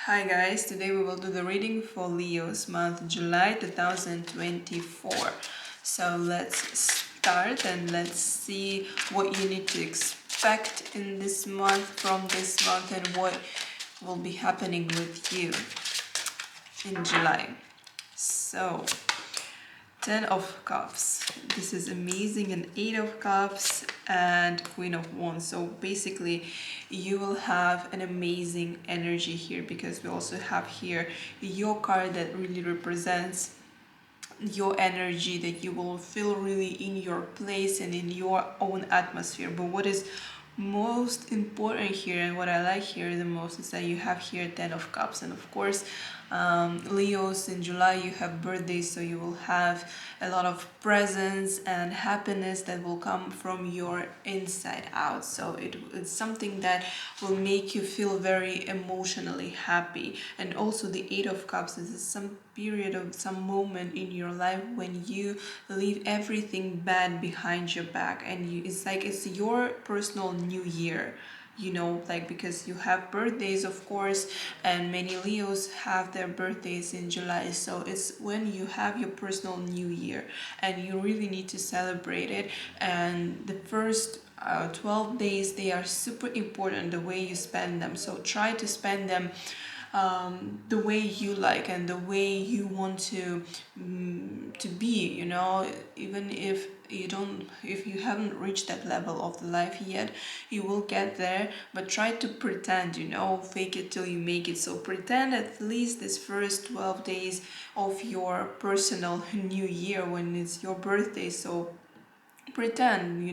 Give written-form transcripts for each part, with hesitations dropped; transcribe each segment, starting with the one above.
Hi guys, today we will do the reading for Leo's month, July 2024. So let's start and let's see what you need to expect in this month, from this month, and what will be happening with you in July. So 10 of Cups, this is amazing, and 8 of Cups and Queen of Wands. So basically you will have an amazing energy here, because we also have here your card that really represents your energy, that you will feel really in your place and in your own atmosphere. But what is most important here, and what I like here the most, is that you have here 10 of Cups. And of course, Leos, in July you have birthdays, so you will have a lot of presents and happiness that will come from your inside out. So it's something that will make you feel very emotionally happy. And also the 8 of Cups is some period of some moment in your life when you leave everything bad behind your back, and it's like it's your personal new year, like, because you have birthdays, of course, and many Leos have their birthdays in July. So it's when you have your personal new year and you really need to celebrate it. And the first 12 days, they are super important, the way you spend them. So try to spend them the way you like and the way you want to be, even if you haven't reached that level of the life yet, you will get there. But try to pretend, fake it till you make it. So pretend at least this first 12 days of your personal new year, when it's your birthday. So pretend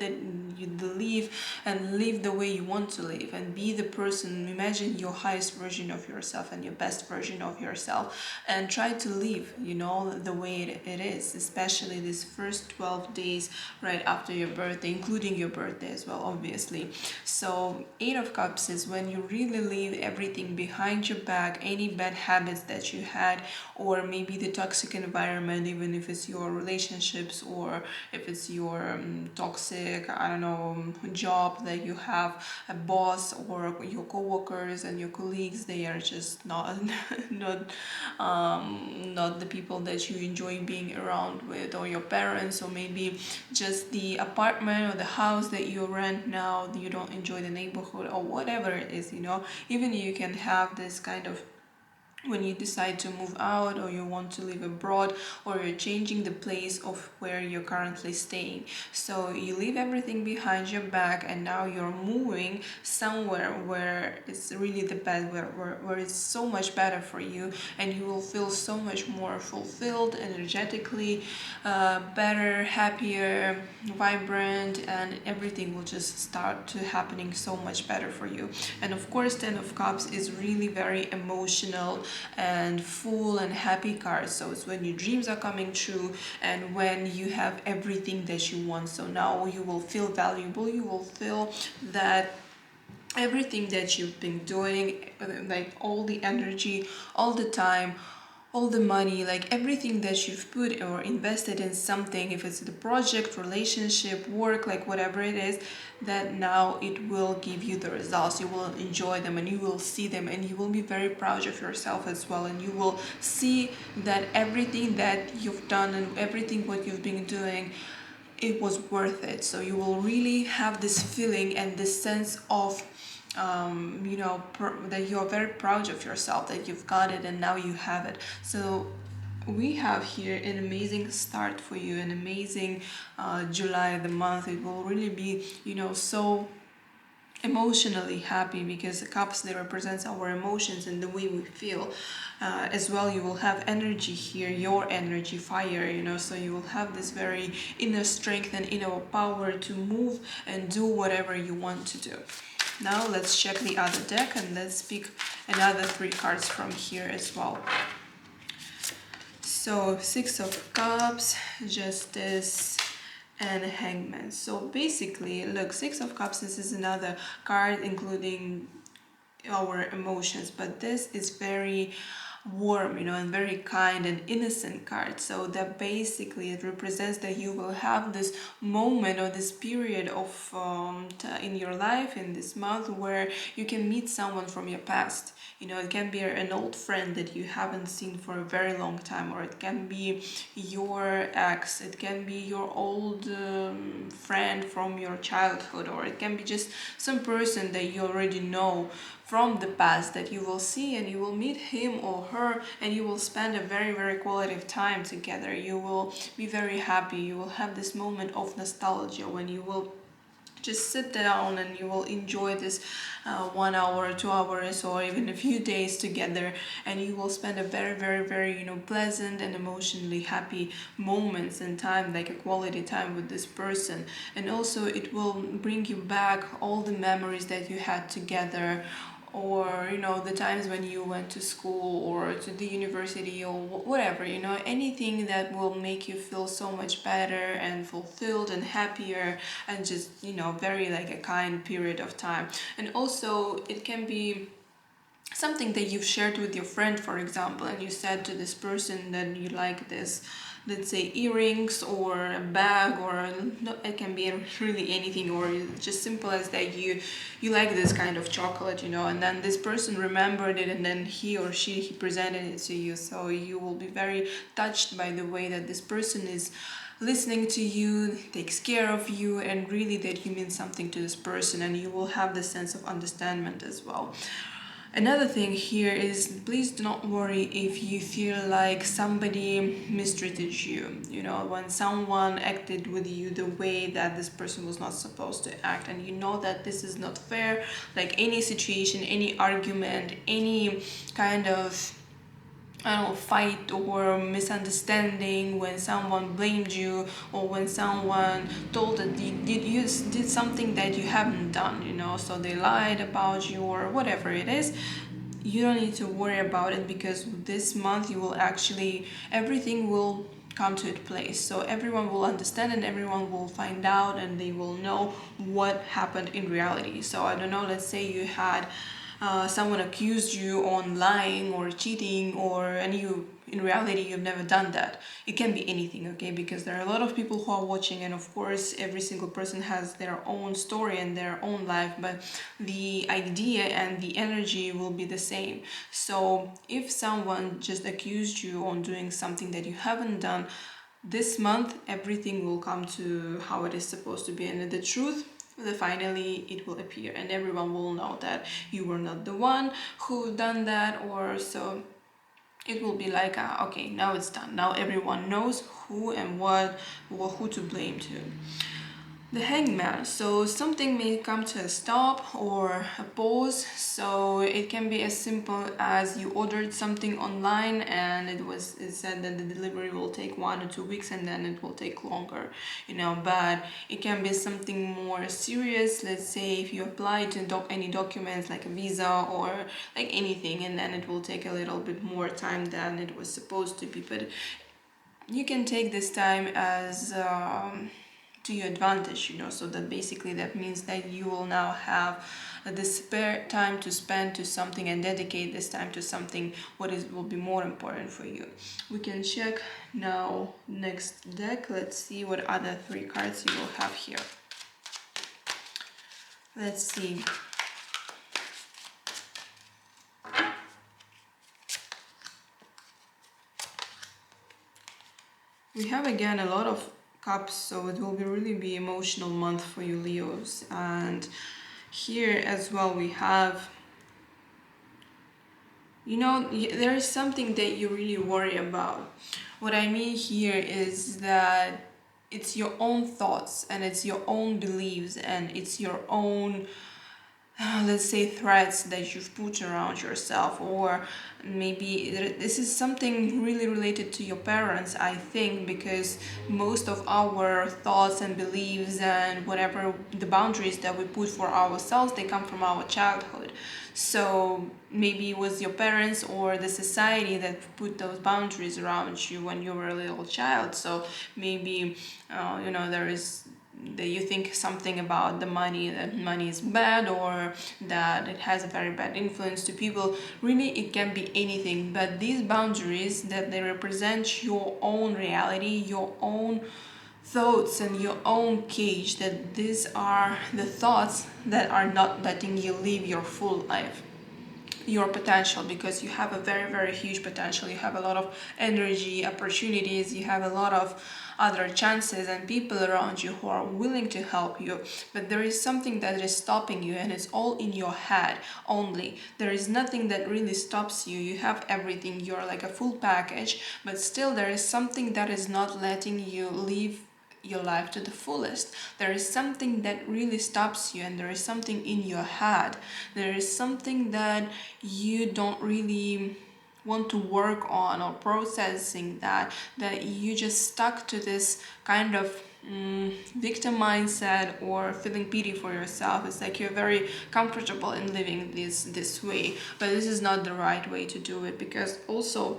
that you live and live the way you want to live, and be the person. Imagine your highest version of yourself and your best version of yourself, and try to live the way it is, especially these first 12 days right after your birthday, including your birthday as well, obviously. So 8 of Cups is when you really leave everything behind your back, any bad habits that you had, or maybe the toxic environment, even if it's your relationships, or if it's your toxic, job that you have, a boss, or your co-workers and your colleagues. They are just not not the people that you enjoy being around with, or your parents, or maybe just the apartment or the house that you rent now. You don't enjoy the neighborhood, or whatever it is. Even you can have this kind of, when you decide to move out, or you want to live abroad, or you're changing the place of where you're currently staying. So you leave everything behind your back, and now you're moving somewhere where it's really the best, where it's so much better for you, and you will feel so much more fulfilled energetically, better, happier, vibrant, and everything will just start to happening so much better for you. And of course, 10 of Cups is really very emotional and full and happy card. So it's when your dreams are coming true, and when you have everything that you want. So now you will feel valuable. You will feel that everything that you've been doing, like all the energy, all the time, all the money, like everything that you've put or invested in something, if it's the project, relationship, work, like whatever it is, that now it will give you the results. You will enjoy them, and you will see them, and you will be very proud of yourself as well. And you will see that everything that you've done and everything what you've been doing, it was worth it. So you will really have this feeling and this sense of that you're very proud of yourself, that you've got it and now you have it. So we have here an amazing start for you, an amazing July, the month. It will really be so emotionally happy, because the cups, they represents our emotions and the way we feel. As well, you will have energy here, your energy, fire, so you will have this very inner strength and inner power to move and do whatever you want to do. Now let's check the other deck, and let's pick another 3 cards from here as well. So 6 of Cups, Justice, and Hangman. So basically, look, 6 of Cups, this is another card including our emotions, but this is very warm, and very kind and innocent card. So that basically it represents that you will have this moment or this period of in your life in this month where you can meet someone from your past. It can be an old friend that you haven't seen for a very long time, or it can be your ex, it can be your old friend from your childhood, or it can be just some person that you already know from the past that you will see, and you will meet him or her, and you will spend a very, very quality of time together. You will be very happy. You will have this moment of nostalgia when you will just sit down and you will enjoy this 1 hour, 2 hours, or even a few days together, and you will spend a very, very, very pleasant and emotionally happy moments and time, like a quality time with this person. And also it will bring you back all the memories that you had together, or the times when you went to school or to the university, or whatever, anything that will make you feel so much better and fulfilled and happier, and just very like a kind period of time. And also it can be something that you've shared with your friend, for example, and you said to this person that you like this, let's say, earrings or a bag, or no, it can be really anything, or just simple as that you like this kind of chocolate, and then this person remembered it, and then he or he presented it to you. So you will be very touched by the way that this person is listening to you, takes care of you, and really that you mean something to this person, and you will have the sense of understanding as well. Another thing here is, please do not worry if you feel like somebody mistreated you. When someone acted with you the way that this person was not supposed to act, and you know that this is not fair, like any situation, any argument, any kind of fight or misunderstanding, when someone blamed you, or when someone told that you did something that you haven't done, so they lied about you or whatever it is. You don't need to worry about it, because this month you will actually, everything will come to its place. So everyone will understand, and everyone will find out, and they will know what happened in reality. So I don't know, let's say you had someone accused you on lying or cheating, and you in reality you've never done that. It can be anything, okay, because there are a lot of people who are watching, and of course every single person has their own story and their own life, but the idea and the energy will be the same. So if someone just accused you on doing something that you haven't done, this month everything will come to how it is supposed to be, and the truth, finally it will appear, and everyone will know that you were not the one who done that. Or so it will be like okay, now it's done, now everyone knows who and what, or who to blame to. The Hangman. So something may come to a stop or a pause. So it can be as simple as you ordered something online, and it said that the delivery will take 1 or 2 weeks, and then it will take longer, But it can be something more serious. Let's say if you apply to any documents like a visa or like anything, and then it will take a little bit more time than it was supposed to be. But you can take this time as to your advantage, so that basically that means that you will now have the spare time to spend to something, and dedicate this time to something will be more important for you. We can check now next deck. Let's see what other 3 cards you will have here. Let's see. We have again a lot of cups, so it will really be emotional month for you, Leos. And here as well we have, there is something that you really worry about. What I mean here is that it's your own thoughts, and it's your own beliefs, and it's your own let's say threats that you've put around yourself, or maybe this is something really related to your parents, I think, because most of our thoughts and beliefs and whatever the boundaries that we put for ourselves, they come from our childhood. So maybe it was your parents or the society that put those boundaries around you when you were a little child. So maybe there is that you think something about the money, that money is bad or that it has a very bad influence to people. Really, it can be anything, but these boundaries, that they represent your own reality, your own thoughts and your own cage, that these are the thoughts that are not letting you live your full life, your potential, because you have a very huge potential. You have a lot of energy, opportunities, you have a lot of other chances and people around you who are willing to help you, but there is something that is stopping you, and it's all in your head only. There is nothing that really stops you. You have everything, you're like a full package, but still there is something that is not letting you live your life to the fullest. There is something that really stops you, and there is something in your head. There is something that you don't really want to work on or processing, that you just stuck to this kind of victim mindset or feeling pity for yourself. It's like you're very comfortable in living this way, but this is not the right way to do it, because also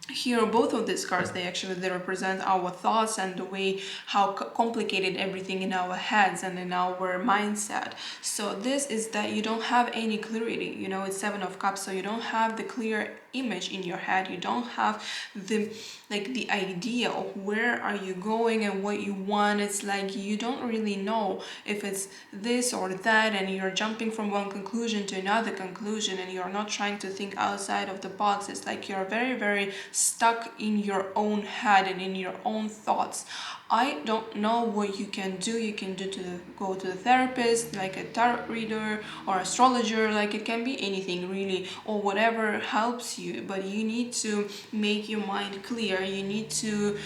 here both of these cards, they represent our thoughts and the way how complicated everything in our heads and in our mindset. So this is that you don't have any clarity, you know. It's Seven of Cups, so you don't have the clear image in your head. You don't have the the idea of where are you going and what you want. It's like you don't really know if it's this or that, and you're jumping from one conclusion to another conclusion, and you're not trying to think outside of the box. It's like you're very stuck in your own head and in your own thoughts. I don't know what you can do. You can do to go to the therapist, like a tarot reader or astrologer, like it can be anything really, or whatever helps you, but you need to make your mind clear. You need to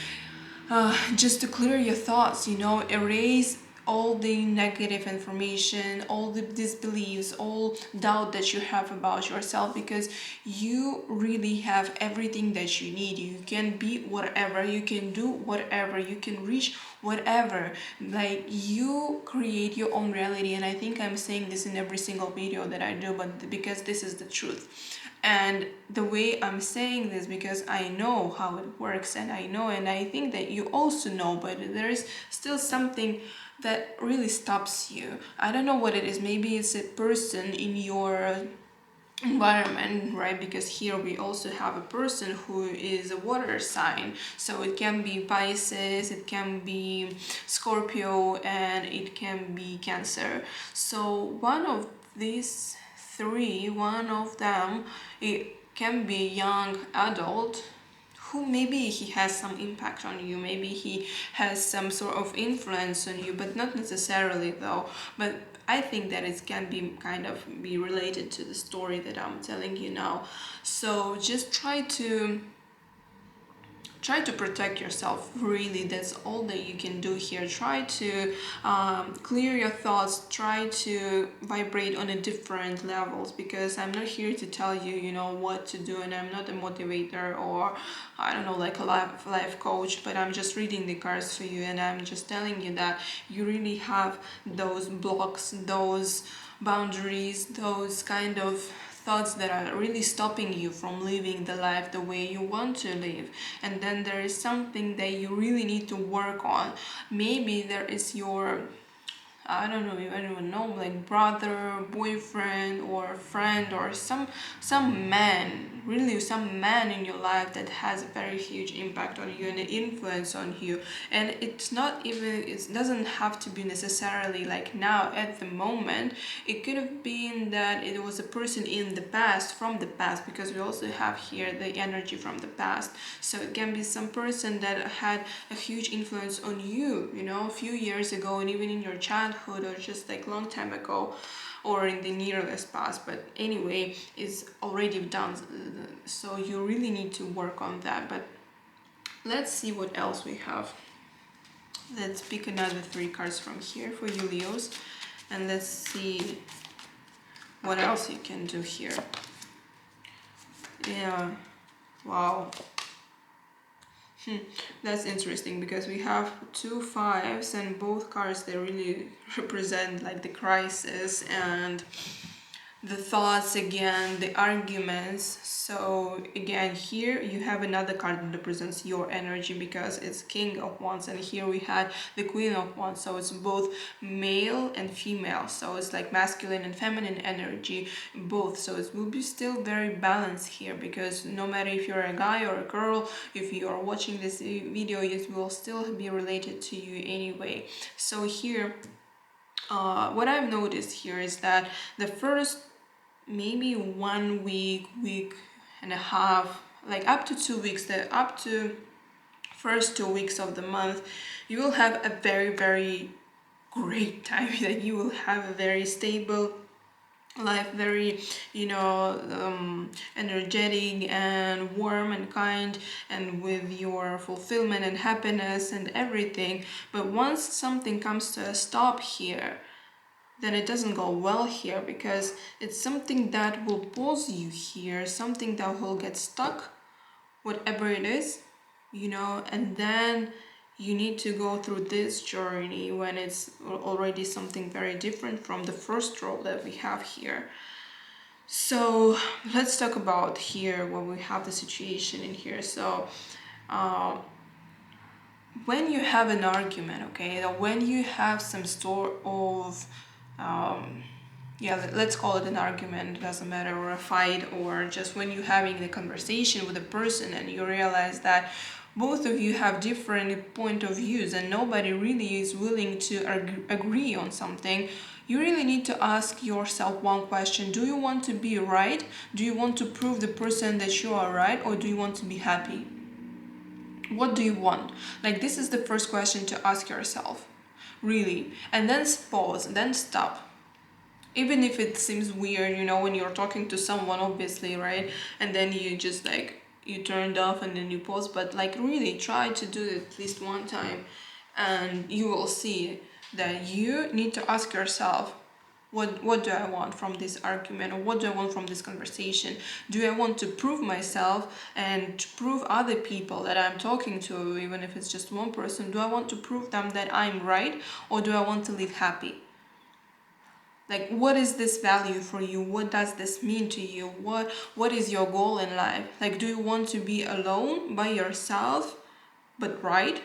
just to clear your thoughts, you know, erase all the negative information, all the disbeliefs, all doubt that you have about yourself, because you really have everything that you need. You can be whatever, you can do whatever, you can reach whatever. Like, you create your own reality, and I think I'm saying this in every single video that I do, but because this is the truth. And the way I'm saying this, because I know how it works, and I know, and I think that you also know, but there is still something that really stops you. I don't know what it is. Maybe it's a person in your environment, right? Because here we also have a person who is a water sign, so it can be Pisces, it can be Scorpio, and it can be Cancer. So one of these three, one of them, it can be young adult who maybe he has some impact on you, maybe he has some sort of influence on you, but not necessarily though. But I think that it can be kind of be related to the story that I'm telling you now. So just try to protect yourself, really. That's all that you can do here. Try to clear your thoughts, try to vibrate on a different levels, because I'm not here to tell you, you know, what to do, and I'm not a motivator or I don't know, like a life coach, but I'm just reading the cards for you, and I'm just telling you that you really have those blocks, those boundaries, those kind of thoughts that are really stopping you from living the life the way you want to live. And then there is something that you really need to work on. Maybe there is your, I don't know, I don't even know, like brother, boyfriend, or friend, or some man, really some man in your life that has a very huge impact on you and an influence on you. And it's not even, it doesn't have to be necessarily like now at the moment. It could have been that it was a person in the past, from the past, because we also have here the energy from the past. So it can be some person that had a huge influence on you, you know, a few years ago, and even in your childhood, or just like long time ago, or in the nearest past. But anyway, it's already done, so you really need to work on that. But let's see what else we have. Let's pick another three cards from here for you Leos, and let's see what else you can do here. Yeah, wow. That's interesting, because we have two fives, and both cards, they really represent like the crisis and the thoughts again, the arguments. So again, here you have another card that represents your energy because it's King of Wands, and here we had the Queen of Wands. So it's both male and female. So it's like masculine and feminine energy, both. So it will be still very balanced here, because no matter if you're a guy or a girl, if you are watching this video, it will still be related to you anyway. So here, what I've noticed here is that the first maybe 1 week, week and a half, like up to 2 weeks, the up to first 2 weeks of the month, you will have a very, very great time. That you will have a very stable life, very, energetic and warm and kind, and with your fulfillment and happiness and everything. But once something comes to a stop here, then it doesn't go well here, because it's something that will pause you here, something that will get stuck, whatever it is, and then you need to go through this journey when it's already something very different from the first role that we have here. So let's talk about here when we have the situation in here. So when you have an argument, okay, when you have some sort of let's call it an argument, doesn't matter, or a fight, or just when you're having the conversation with a person and you realize that both of you have different point of views and nobody really is willing to agree on something, you really need to ask yourself one question. Do you want to be right? Do you want to prove the person that you are right, or do you want to be happy? What do you want? Like, this is the first question to ask yourself, really. And then pause, then stop. Even if it seems weird, when you're talking to someone, obviously, right? And then you just you turned off and then you pause, but really try to do it at least one time, and you will see that you need to ask yourself, what do I want from this argument, or what do I want from this conversation? Do I want to prove myself and to prove other people that I'm talking to, even if it's just one person? Do I want to prove them that I'm right, or do I want to live happy? Like, what is this value for you? What does this mean to you? What is your goal in life? Like, do you want to be alone by yourself, but right?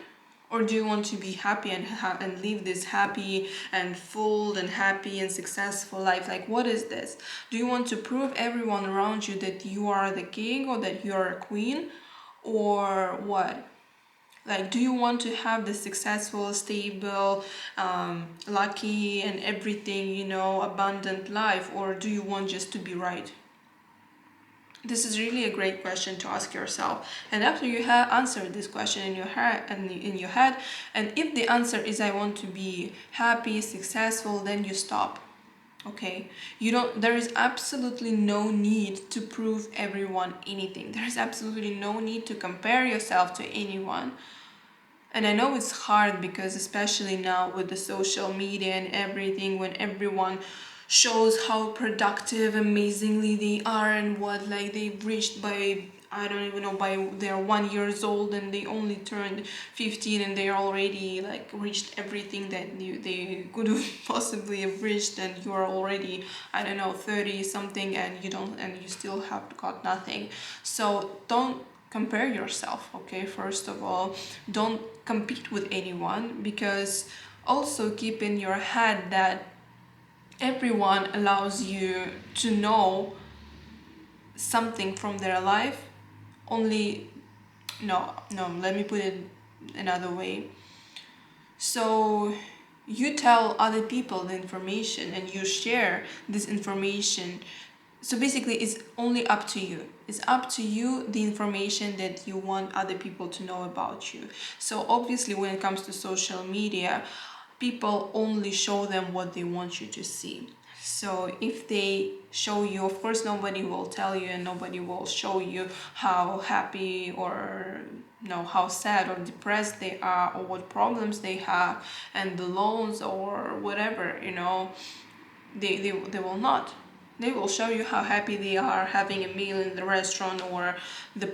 Or do you want to be happy and live this happy and full and happy and successful life? Like, what is this? Do you want to prove everyone around you that you are the king or that you are a queen, or what? Like, do you want to have the successful, stable, lucky and everything, abundant life, or do you want just to be right? This is really a great question to ask yourself. And after you have answered this question in your head, and if the answer is I want to be happy, successful, then you stop. Okay, there is absolutely no need to prove everyone anything. There is absolutely no need to compare yourself to anyone. And I know it's hard, because especially now with the social media and everything, when everyone shows how productive amazingly they are and what they've reached by, I don't even know, by they're 1 years old and they only turned 15 and they already reached everything that they could have possibly have reached, and you are already, I don't know, 30 something, and you still have got nothing. So don't compare yourself, okay? First of all, don't compete with anyone, because also keep in your head that everyone allows you to know something from their life. Only no, let me put it another way. So you tell other people the information and you share this information. So basically, it's only up to you. It's up to you the information that you want other people to know about you. So obviously, when it comes to social media, people only show them what they want you to see. So if they show you, of course, nobody will tell you and nobody will show you how happy or how sad or depressed they are, or what problems they have and the loans or whatever, they will not. They will show you how happy they are having a meal in the restaurant, or the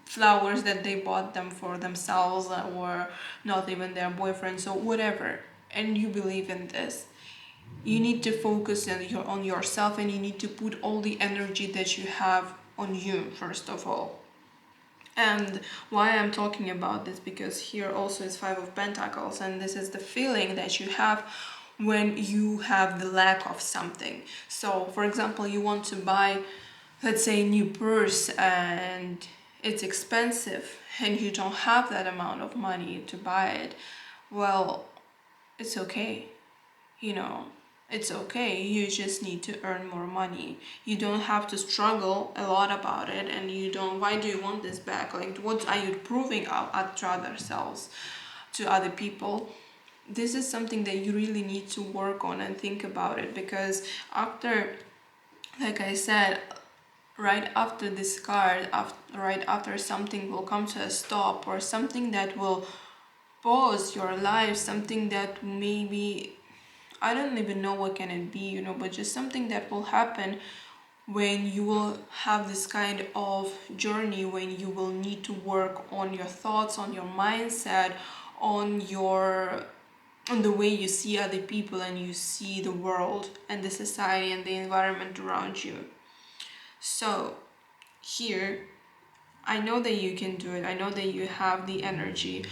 flowers that they bought them for themselves, or not even their boyfriends, or whatever. And you believe in this. You need to focus on yourself, and you need to put all the energy that you have on you first of all. And why I'm talking about this, because here also is Five of Pentacles, and this is the feeling that you have when you have the lack of something. So for example, you want to buy, let's say, a new purse, and it's expensive and you don't have that amount of money to buy it. Well, it's okay, you know, it's okay. You just need to earn more money. You don't have to struggle a lot about it, and you don't, why do you want this back? Like, what are you proving out to other selves, to other people? This is something that you really need to work on and think about it, because after, like I said, right after this card, right after something will come to a stop, or something that will pause your life, something that maybe, I don't even know what can it be, but just something that will happen when you will have this kind of journey, when you will need to work on your thoughts, on your mindset, on your, on the way you see other people and you see the world and the society and the environment around you. So here, I know that you can do it. I know that you have the energy.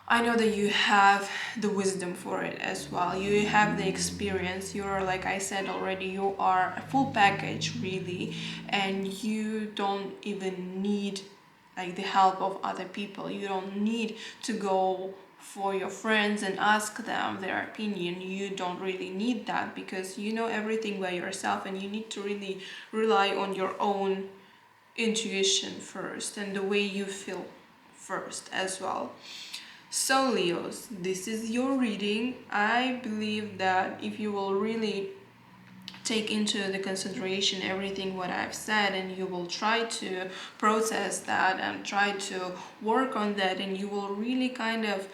I know that you have the wisdom for it as well. You have the experience. You're, like I said already, you are a full package really, and you don't even need like the help of other people. You don't need to go for your friends and ask them their opinion. You don't really need that, because you know everything by yourself, and you need to really rely on your own intuition first and the way you feel first as well. So Leos, this is your reading. I believe that if you will really take into the consideration everything what I've said, and you will try to process that and try to work on that, and you will really kind of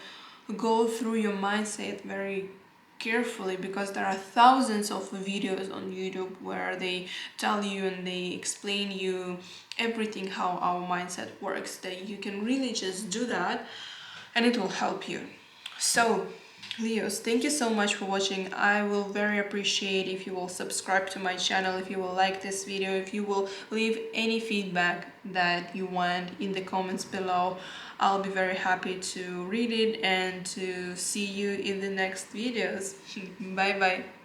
go through your mindset very carefully, because there are thousands of videos on YouTube where they tell you and they explain you everything how our mindset works, that you can really just do that and it will help you. So Leos, thank you so much for watching. I will very appreciate if you will subscribe to my channel, if you will like this video, if you will leave any feedback that you want in the comments below. I'll be very happy to read it and to see you in the next videos. Bye bye.